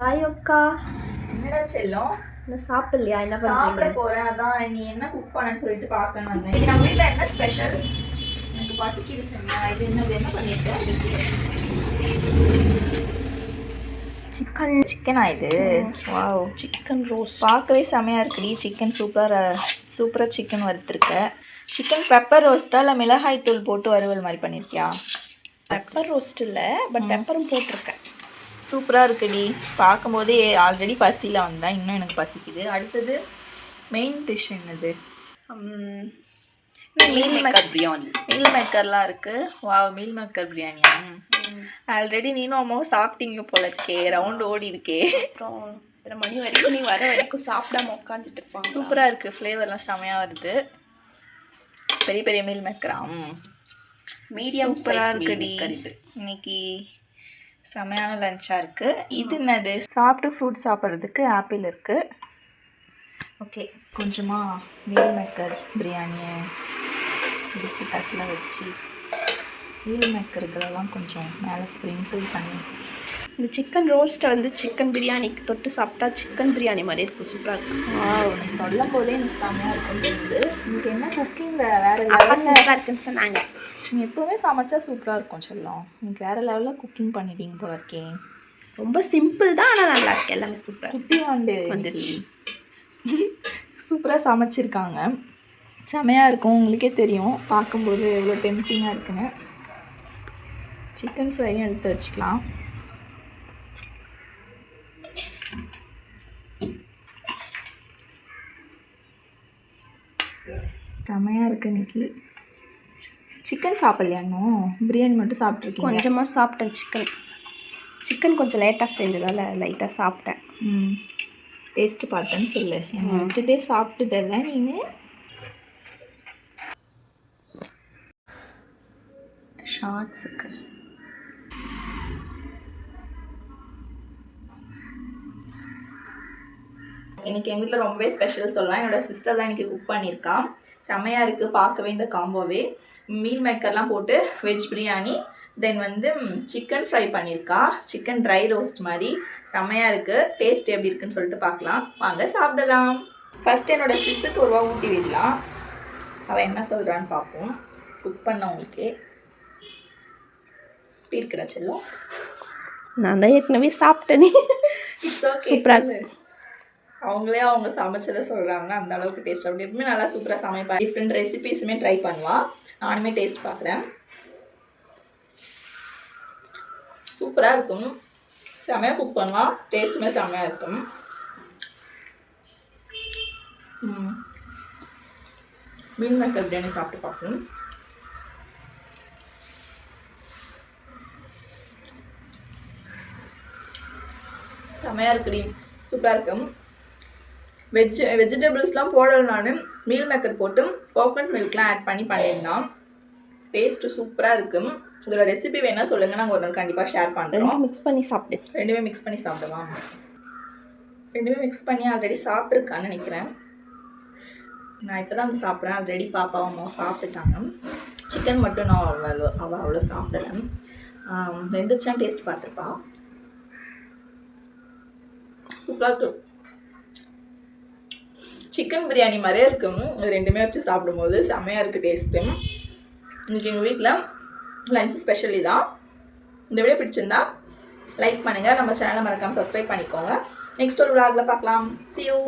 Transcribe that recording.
அக்கா என்னடா செல்லம் நான் சாப்பிடலையா? என்ன சாப்பிட பண்ணுறீங்க? போகிறேன். அதான் நீ என்ன குக் பண்ணன்னு சொல்லிட்டு பார்க்கணும் வந்தேன். இன்னைக்கு நம்ம வீட்டில் என்ன ஸ்பெஷல்? எனக்கு பசிக்குது செம்மையா. இது என்ன பண்ணியிருக்கேன்? சிக்கனா இது? வாவ், சிக்கன் ரோஸ்ட் பார்க்கவே செம்மையாக இருக்குடி. சிக்கன் சூப்பராக சிக்கன் வறுத்துருக்க. சிக்கன் பெப்பர் ரோஸ்ட்டா இல்லை மிளகாய் தூள் போட்டு வறுவல் மாதிரி பண்ணியிருக்கியா? பெப்பர் ரோஸ்ட் இல்லை, பட் பெப்பரும் போட்டிருக்கேன். சூப்பராக இருக்குடி. பார்க்கும்போதே ஆல்ரெடி பசியில் வந்தேன், இன்னும் எனக்கு பசிக்குது. அடுத்தது மெயின் டிஷ் என்னது? மீல் பிரியாணி. மீல் மேக்கர்லாம் இருக்குது. வா, மீல் மேக்கர் பிரியாணியா? ஆல்ரெடி நீனும் அம்மாவும் சாப்பிட்டீங்க போல இருக்கே. ரவுண்டு ஓடி இருக்கே. அப்புறம் 3 மணி வரைக்கும் நீ வர வரைக்கும் சாப்பிடாம உட்காந்துட்டு இருப்பாங்க. சூப்பராக இருக்குது. ஃப்ளேவர்லாம் செமையாக வருது. பெரிய பெரிய மீல் மேக்கரா? மீடியம் சூப்பராக இருக்குடி. இன்னைக்கு செமையான லஞ்சாக இருக்குது. இது என்னது? சாப்பிட்டு ஃப்ரூட் சாப்பிட்றதுக்கு ஆப்பிள் இருக்குது. ஓகே, கொஞ்சமாக மீல் மேக்கர் பிரியாணியை இதுக்கு தட்டில் வச்சு மீல் மேக்கருக்கெல்லாம் கொஞ்சம் மேலே ஸ்ப்ரிங்கிள் பண்ணி இந்த சிக்கன் ரோஸ்ட்டை வந்து சிக்கன் பிரியாணிக்கு தொட்டு சாப்பிட்டா சிக்கன் பிரியாணி மாதிரி இருக்கும். சூப்பராக இருக்கும். நீ சொல்லும் போதே எனக்கு செம்மையாக இருக்குன்னு தோணுது. இன்னைக்கு என்ன குக்கிங்கில் வேறு சூப்பராக இருக்குன்னு சொன்னாங்க. நீ எப்போவுமே சமைச்சா சூப்பராக இருக்கும் சொல்லும். இன்னைக்கு வேறு லெவலில் குக்கிங் பண்ணிட்டீங்க போல இருக்கேன். ரொம்ப சிம்பிள் தான், ஆனால் நல்லா இருக்கு. எல்லாமே சூப்பராக குட்டி வந்துடுச்சு. சூப்பராக சமைச்சிருக்காங்க. செமையாக இருக்கும். உங்களுக்கே தெரியும் பார்க்கும்போது எவ்வளோ டெம்ப்டிங்காக இருக்குன்னு. சிக்கன் ஃப்ரையும் எடுத்து வச்சுக்கலாம். செமையாக இருக்குது இன்னைக்கு. சிக்கன் சாப்பிட்லையா இன்னும்? பிரியாணி மட்டும் சாப்பிட்ருக்கீங்க? கொஞ்சமாக சாப்பிட்டேன். சிக்கன் கொஞ்சம் லேட்டாக செஞ்சதால் லைட்டாக சாப்பிட்டேன். டேஸ்ட்டு பார்த்தேன்னு சொல்லு. என்னை விட்டுட்டே சாப்பிட்டுட்டல நீ. ஷார்ட்ஸுக்கு இன்றைக்கி எங்கள் வீட்டில் ரொம்பவே ஸ்பெஷல் சொல்லலாம். என்னோடய சிஸ்டர் தான் இன்றைக்கி குக் பண்ணியிருக்கான். செமையாக இருக்குது பார்க்கவே இந்த காம்போவே. மீல் மேக்கர்லாம் போட்டு வெஜ் பிரியாணி, தென் வந்து சிக்கன் ஃப்ரை பண்ணியிருக்கா. சிக்கன் ட்ரை ரோஸ்ட் மாதிரி செமையாக இருக்குது. டேஸ்ட் எப்படி இருக்குன்னு சொல்லிட்டு பார்க்கலாம். வாங்க சாப்பிடலாம். ஃபஸ்ட்டு என்னோடய சிஸ்ஸுக்கு ஒரு ரூபா ஊட்டி விடலாம். அவள் என்ன சொல்கிறான்னு பார்ப்போம். குக் பண்ணவங்களுக்கே எப்படி இருக்கிறா செல்லம்? நான் தான் ஏற்கனவே சாப்பிட்டேனே. It's okay. சூப்பராக அவங்களே அவங்க சமைச்சதை சொல்கிறாங்க. அந்த அளவுக்கு டேஸ்ட் அப்படி எப்பவுமே நல்லா சூப்பராக சமைப்பா. டிஃப்ரெண்ட் ரெசிபீஸுமே ட்ரை பண்ணுவாள். நானுமே டேஸ்ட் பார்க்குறேன். சூப்பராக இருக்கும். செமையாக குக் பண்ணுவாள். டேஸ்ட்டுமே செமையாக இருக்கும். மீல் மேக்கர் பிரியாணி சாப்பிட்டு பார்க்கணும். செமையாக இருக்குடி. சூப்பராக இருக்கும். வெஜிடபிள்ஸ்லாம் போடல. நான் மீல் மேக்கர் போட்டு கோகனட் மில்க்லாம் ஆட் பண்ணி பண்ணியிருந்தான். டேஸ்ட்டு சூப்பராக இருக்கும். இதோட ரெசிபி வேணால் சொல்லுங்கள், நாங்கள் ஒரு நாள் கண்டிப்பாக ஷேர் பண்ணுறோம். மிக்ஸ் பண்ணி சாப்பிட்டு ரெண்டுமே மிக்ஸ் பண்ணி சாப்பிடுவான். ரெண்டுமே மிக்ஸ் பண்ணி ஆல்ரெடி சாப்பிட்ருக்கான்னு நினைக்கிறேன். நான் இப்போ தான் வந்து சாப்பிட்றேன். ஆல்ரெடி பாப்பாவும் அம்மாவும் சாப்பிட்டுட்டாங்க. சிக்கன் மட்டும் நான் அவள் அவ்வளோ சாப்பிடலை. வெந்துச்சான் டேஸ்ட் பார்த்துருப்பா. சூப்பராக இருக்கும். சிக்கன் பிரியாணி மாதிரியே இருக்கும். இது ரெண்டுமே வச்சு சாப்பிடும்போது செம்மையாக இருக்குது டேஸ்ட்டு. இன்றைக்கி எங்கள் வீட்டில் லஞ்ச் ஸ்பெஷலி தான். இந்த வீடியோ பிடிச்சிருந்தா லைக் பண்ணுங்கள். நம்ம சேனலை மறக்காமல் சப்ஸ்கிரைப் பண்ணிக்கோங்க. நெக்ஸ்ட் ஒரு vlogல பார்க்கலாம். See you.